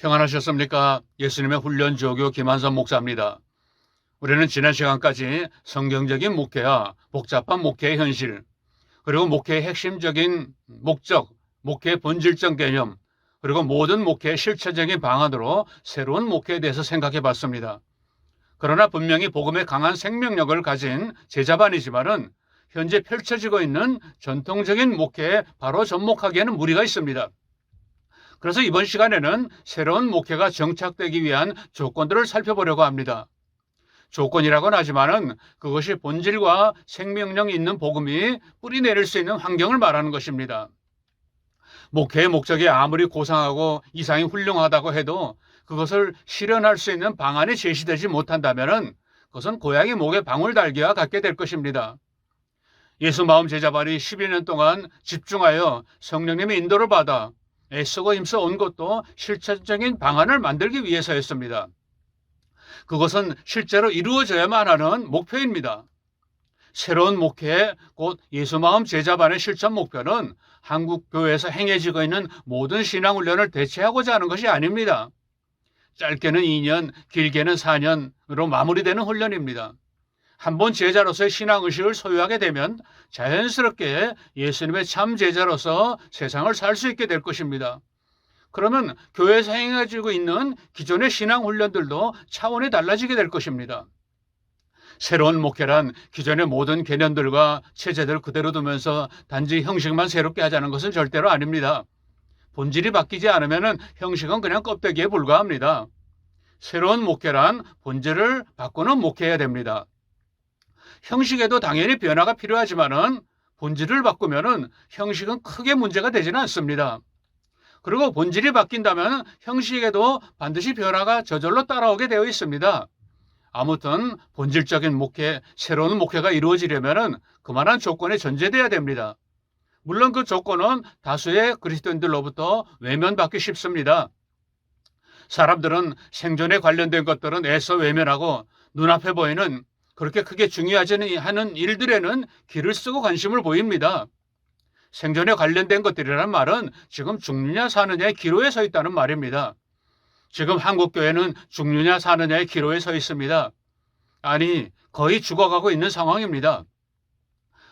평안하셨습니까? 예수님의 훈련 조교 김한선 목사입니다. 우리는 지난 시간까지 성경적인 목회와 복잡한 목회의 현실, 그리고 목회의 핵심적인 목적, 목회의 본질적 개념, 그리고 모든 목회의 실체적인 방안으로 새로운 목회에 대해서 생각해 봤습니다. 그러나 분명히 복음의 강한 생명력을 가진 제자반이지만은 현재 펼쳐지고 있는 전통적인 목회에 바로 접목하기에는 무리가 있습니다. 그래서 이번 시간에는 새로운 목회가 정착되기 위한 조건들을 살펴보려고 합니다. 조건이라고는 하지만은 그것이 본질과 생명력 있는 복음이 뿌리내릴 수 있는 환경을 말하는 것입니다. 목회의 목적이 아무리 고상하고 이상이 훌륭하다고 해도 그것을 실현할 수 있는 방안이 제시되지 못한다면은 그것은 고양이 목에 방울 달기와 같게 될 것입니다. 예수 마음 제자반이 12년 동안 집중하여 성령님의 인도를 받아 애쓰고 힘써 온 것도 실천적인 방안을 만들기 위해서였습니다. 그것은 실제로 이루어져야만 하는 목표입니다. 새로운 목회, 곧 예수마음 제자반의 실천 목표는 한국교회에서 행해지고 있는 모든 신앙훈련을 대체하고자 하는 것이 아닙니다. 짧게는 2년, 길게는 4년으로 마무리되는 훈련입니다. 한번 제자로서의 신앙의식을 소유하게 되면 자연스럽게 예수님의 참 제자로서 세상을 살 수 있게 될 것입니다. 그러면 교회에서 행해지고 있는 기존의 신앙훈련들도 차원이 달라지게 될 것입니다. 새로운 목회란 기존의 모든 개념들과 체제들을 그대로 두면서 단지 형식만 새롭게 하자는 것은 절대로 아닙니다. 본질이 바뀌지 않으면 형식은 그냥 껍데기에 불과합니다. 새로운 목회란 본질을 바꾸는 목회해야 됩니다. 형식에도 당연히 변화가 필요하지만은 본질을 바꾸면은 형식은 크게 문제가 되지는 않습니다. 그리고 본질이 바뀐다면 형식에도 반드시 변화가 저절로 따라오게 되어 있습니다. 아무튼 본질적인 목회, 새로운 목회가 이루어지려면은 그만한 조건이 전제돼야 됩니다. 물론 그 조건은 다수의 그리스도인들로부터 외면받기 쉽습니다. 사람들은 생존에 관련된 것들은 애써 외면하고 눈앞에 보이는 그렇게 크게 중요하지 않은 일들에는 길을 쓰고 관심을 보입니다. 생존에 관련된 것들이라는 말은 지금 죽느냐 사느냐의 기로에 서 있다는 말입니다. 지금 한국교회는 죽느냐 사느냐의 기로에 서 있습니다. 아니, 거의 죽어가고 있는 상황입니다.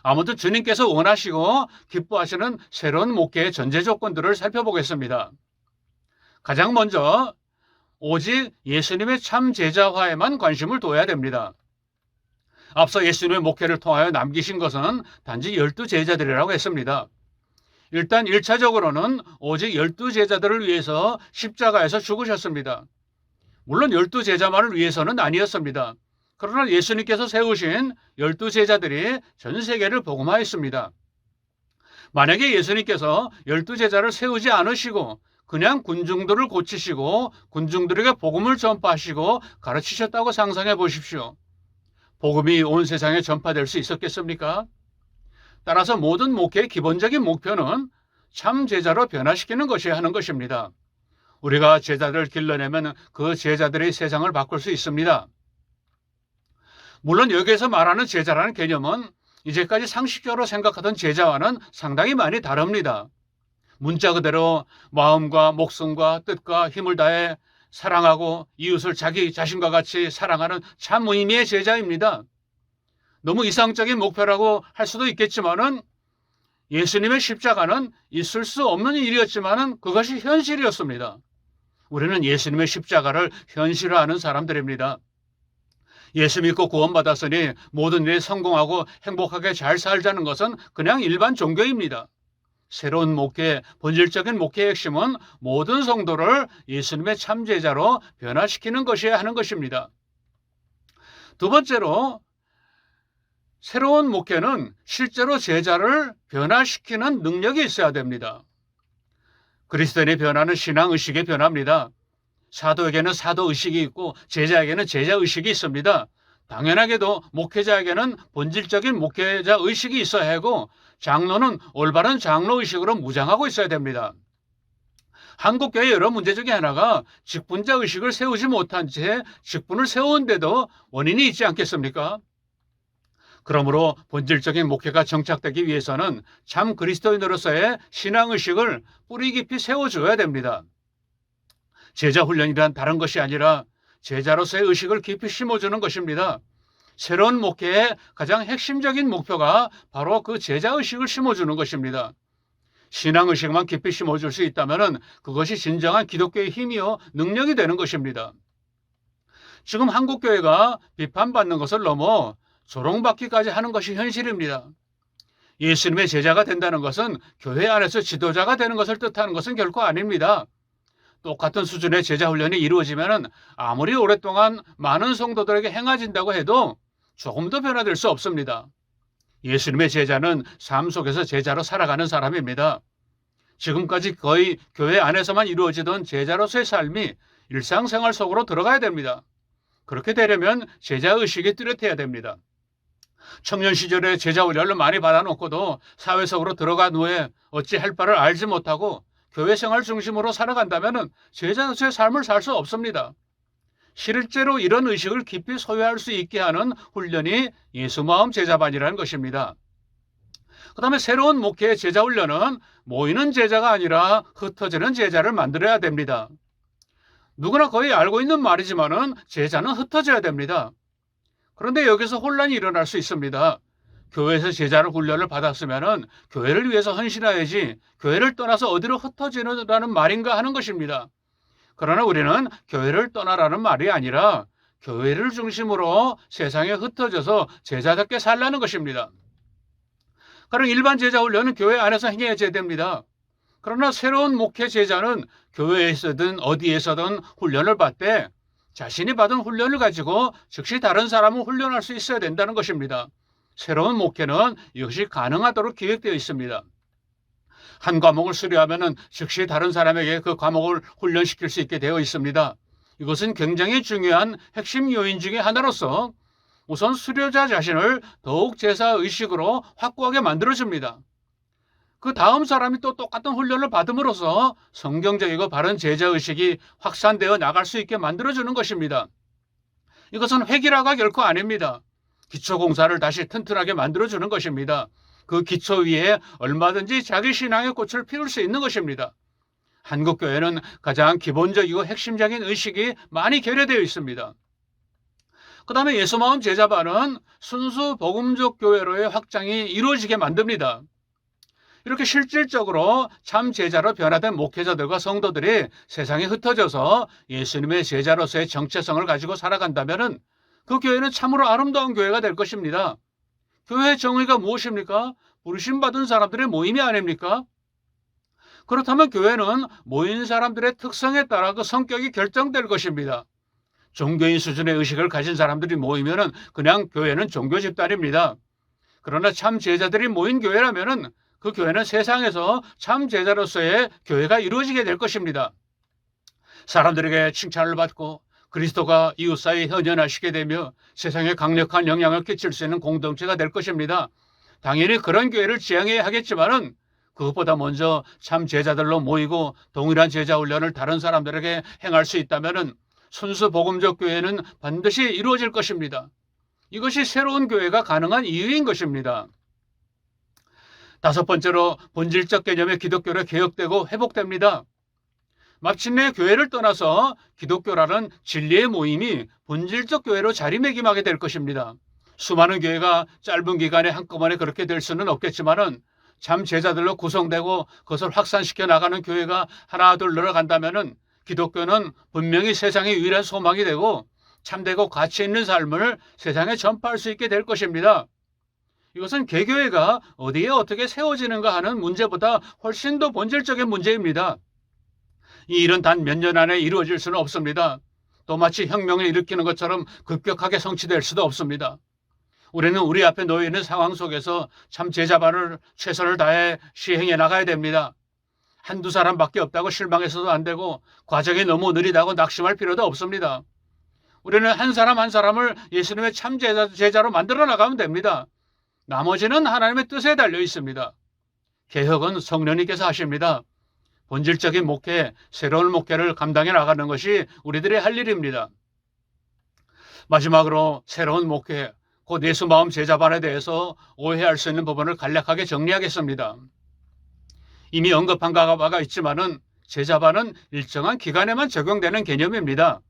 아무튼 주님께서 원하시고 기뻐하시는 새로운 목회의 전제 조건들을 살펴보겠습니다. 가장 먼저 오직 예수님의 참 제자화에만 관심을 둬야 됩니다. 앞서 예수님의 목회를 통하여 남기신 것은 단지 12제자들이라고 했습니다. 일단 1차적으로는 오직 12제자들을 위해서 십자가에서 죽으셨습니다. 물론 12제자만을 위해서는 아니었습니다. 그러나 예수님께서 세우신 12제자들이 전 세계를 복음화했습니다. 만약에 예수님께서 12제자를 세우지 않으시고 그냥 군중들을 고치시고 군중들에게 복음을 전파하시고 가르치셨다고 상상해 보십시오. 복음이 온 세상에 전파될 수 있었겠습니까? 따라서 모든 목회의 기본적인 목표는 참 제자로 변화시키는 것이어야 하는 것입니다. 우리가 제자들을 길러내면 그 제자들이 세상을 바꿀 수 있습니다. 물론 여기에서 말하는 제자라는 개념은 이제까지 상식적으로 생각하던 제자와는 상당히 많이 다릅니다. 문자 그대로 마음과 목숨과 뜻과 힘을 다해 사랑하고 이웃을 자기 자신과 같이 사랑하는 참 의미의 제자입니다. 너무 이상적인 목표라고 할 수도 있겠지만은 예수님의 십자가는 있을 수 없는 일이었지만은 그것이 현실이었습니다. 우리는 예수님의 십자가를 현실화하는 사람들입니다. 예수 믿고 구원받았으니 모든 일에 성공하고 행복하게 잘 살자는 것은 그냥 일반 종교입니다. 새로운 목회, 본질적인 목회의 핵심은 모든 성도를 예수님의 참제자로 변화시키는 것이어야 하는 것입니다. 두 번째로 새로운 목회는 실제로 제자를 변화시키는 능력이 있어야 됩니다. 그리스도인의 변화는 신앙의식의 변화입니다. 사도에게는 사도의식이 있고 제자에게는 제자의식이 있습니다. 당연하게도 목회자에게는 본질적인 목회자 의식이 있어야 하고 장로는 올바른 장로 의식으로 무장하고 있어야 됩니다. 한국교회의 여러 문제 중에 하나가 직분자 의식을 세우지 못한 채 직분을 세우는데도 원인이 있지 않겠습니까? 그러므로 본질적인 목회가 정착되기 위해서는 참 그리스도인으로서의 신앙의식을 뿌리 깊이 세워줘야 됩니다. 제자 훈련이란 다른 것이 아니라 제자로서의 의식을 깊이 심어주는 것입니다. 새로운 목회의 가장 핵심적인 목표가 바로 그 제자의식을 심어주는 것입니다. 신앙의식만 깊이 심어줄 수 있다면 그것이 진정한 기독교의 힘이요 능력이 되는 것입니다. 지금 한국교회가 비판받는 것을 넘어 조롱받기까지 하는 것이 현실입니다. 예수님의 제자가 된다는 것은 교회 안에서 지도자가 되는 것을 뜻하는 것은 결코 아닙니다. 똑같은 수준의 제자 훈련이 이루어지면 아무리 오랫동안 많은 성도들에게 행해진다고 해도 조금도 변화될 수 없습니다. 예수님의 제자는 삶 속에서 제자로 살아가는 사람입니다. 지금까지 거의 교회 안에서만 이루어지던 제자로서의 삶이 일상생활 속으로 들어가야 됩니다. 그렇게 되려면 제자의식이 뚜렷해야 됩니다. 청년 시절에 제자 훈련을 많이 받아놓고도 사회 속으로 들어간 후에 어찌 할 바를 알지 못하고 교회 생활 중심으로 살아간다면 제자로서의 삶을 살 수 없습니다. 실제로 이런 의식을 깊이 소유할 수 있게 하는 훈련이 예수마음 제자반이라는 것입니다. 그 다음에 새로운 목회의 제자 훈련은 모이는 제자가 아니라 흩어지는 제자를 만들어야 됩니다. 누구나 거의 알고 있는 말이지만은 제자는 흩어져야 됩니다. 그런데 여기서 혼란이 일어날 수 있습니다. 교회에서 제자를 훈련을 받았으면은 교회를 위해서 헌신해야지 교회를 떠나서 어디로 흩어지느라는 말인가 하는 것입니다. 그러나 우리는 교회를 떠나라는 말이 아니라 교회를 중심으로 세상에 흩어져서 제자답게 살라는 것입니다. 그럼 일반 제자 훈련은 교회 안에서 행해져야 됩니다. 그러나 새로운 목회 제자는 교회에서든 어디에서든 훈련을 받되 자신이 받은 훈련을 가지고 즉시 다른 사람을 훈련할 수 있어야 된다는 것입니다. 새로운 목회는 이것이 가능하도록 기획되어 있습니다. 한 과목을 수료하면 즉시 다른 사람에게 그 과목을 훈련시킬 수 있게 되어 있습니다. 이것은 굉장히 중요한 핵심 요인 중에 하나로서 우선 수료자 자신을 더욱 제사의식으로 확고하게 만들어줍니다. 그 다음 사람이 또 똑같은 훈련을 받음으로써 성경적이고 바른 제자의식이 확산되어 나갈 수 있게 만들어주는 것입니다. 이것은 획일화가 결코 아닙니다. 기초공사를 다시 튼튼하게 만들어주는 것입니다. 그 기초 위에 얼마든지 자기 신앙의 꽃을 피울 수 있는 것입니다. 한국교회는 가장 기본적이고 핵심적인 의식이 많이 결여되어 있습니다. 그 다음에 예수마음 제자반은 순수 복음적 교회로의 확장이 이루어지게 만듭니다. 이렇게 실질적으로 참 제자로 변화된 목회자들과 성도들이 세상에 흩어져서 예수님의 제자로서의 정체성을 가지고 살아간다면 그 교회는 참으로 아름다운 교회가 될 것입니다. 교회의 정의가 무엇입니까? 부르심받은 사람들의 모임이 아닙니까? 그렇다면 교회는 모인 사람들의 특성에 따라 그 성격이 결정될 것입니다. 종교인 수준의 의식을 가진 사람들이 모이면 그냥 교회는 종교 집단입니다. 그러나 참 제자들이 모인 교회라면 그 교회는 세상에서 참 제자로서의 교회가 이루어지게 될 것입니다. 사람들에게 칭찬을 받고 그리스도가 이웃 사이에 현현하시게 되며 세상에 강력한 영향을 끼칠 수 있는 공동체가 될 것입니다. 당연히 그런 교회를 지향해야 하겠지만은 그것보다 먼저 참 제자들로 모이고 동일한 제자 훈련을 다른 사람들에게 행할 수 있다면은 순수 복음적 교회는 반드시 이루어질 것입니다. 이것이 새로운 교회가 가능한 이유인 것입니다. 다섯 번째로 본질적 개념의 기독교로 개혁되고 회복됩니다. 마침내 교회를 떠나서 기독교라는 진리의 모임이 본질적 교회로 자리매김하게 될 것입니다. 수많은 교회가 짧은 기간에 한꺼번에 그렇게 될 수는 없겠지만은 참 제자들로 구성되고 그것을 확산시켜 나가는 교회가 하나 둘 늘어간다면은 기독교는 분명히 세상의 유일한 소망이 되고 참되고 가치 있는 삶을 세상에 전파할 수 있게 될 것입니다. 이것은 개교회가 어디에 어떻게 세워지는가 하는 문제보다 훨씬 더 본질적인 문제입니다. 이 일은 단 몇 년 안에 이루어질 수는 없습니다. 또 마치 혁명을 일으키는 것처럼 급격하게 성취될 수도 없습니다. 우리는 우리 앞에 놓여 있는 상황 속에서 참 제자반을 최선을 다해 시행해 나가야 됩니다. 한두 사람밖에 없다고 실망해서도 안 되고 과정이 너무 느리다고 낙심할 필요도 없습니다. 우리는 한 사람 한 사람을 예수님의 참 제자로 만들어 나가면 됩니다. 나머지는 하나님의 뜻에 달려 있습니다. 개혁은 성령님께서 하십니다. 본질적인 목회, 새로운 목회를 감당해 나가는 것이 우리들의 할 일입니다. 마지막으로 새로운 목회, 곧 예수마음 제자반에 대해서 오해할 수 있는 부분을 간략하게 정리하겠습니다. 이미 언급한 바가 있지만은 제자반은 일정한 기간에만 적용되는 개념입니다.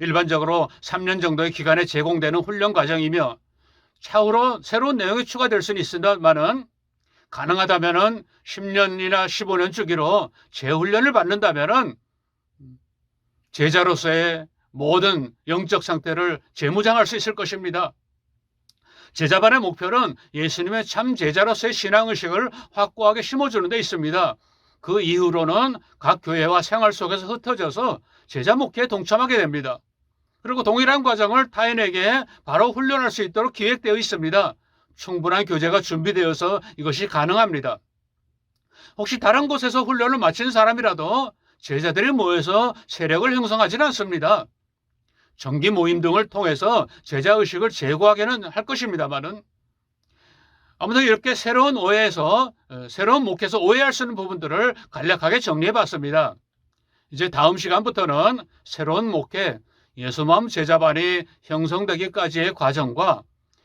일반적으로 3년 정도의 기간에 제공되는 훈련 과정이며 차후로 새로운 내용이 추가될 수는 있습니다만은 가능하다면은 10년이나 15년 주기로 재훈련을 받는다면은 제자로서의 모든 영적 상태를 재무장할 수 있을 것입니다. 제자반의 목표는 예수님의 참 제자로서의 신앙의식을 확고하게 심어주는 데 있습니다. 그 이후로는 각 교회와 생활 속에서 흩어져서 제자 목회에 동참하게 됩니다. 그리고 동일한 과정을 타인에게 바로 훈련할 수 있도록 기획되어 있습니다. 충분한 교재가 준비되어서 이것이 가능합니다. 혹시 다른 곳에서 훈련을 마친 사람이라도 제자들이 모여서 세력을 형성하지는 않습니다. 정기 모임 등을 통해서 제자의식을 제고하게는 할 것입니다만은 아무튼 이렇게 새로운 목회에서 오해할 수 있는 부분들을 간략하게 정리해 봤습니다. 이제 다음 시간부터는 새로운 목회, 예수마음 제자반이 형성되기까지의 과정과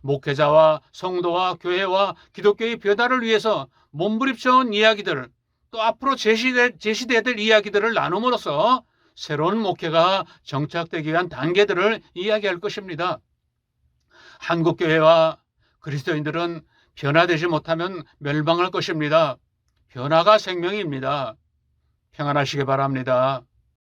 목회자와 성도와 교회와 기독교의 변화를 위해서 몸부림쳐온 이야기들, 또 앞으로 제시돼야 될 이야기들을 나눔으로써 새로운 목회가 정착되기 위한 단계들을 이야기할 것입니다. 한국교회와 그리스도인들은 변화되지 못하면 멸망할 것입니다. 변화가 생명입니다. 평안하시기 바랍니다.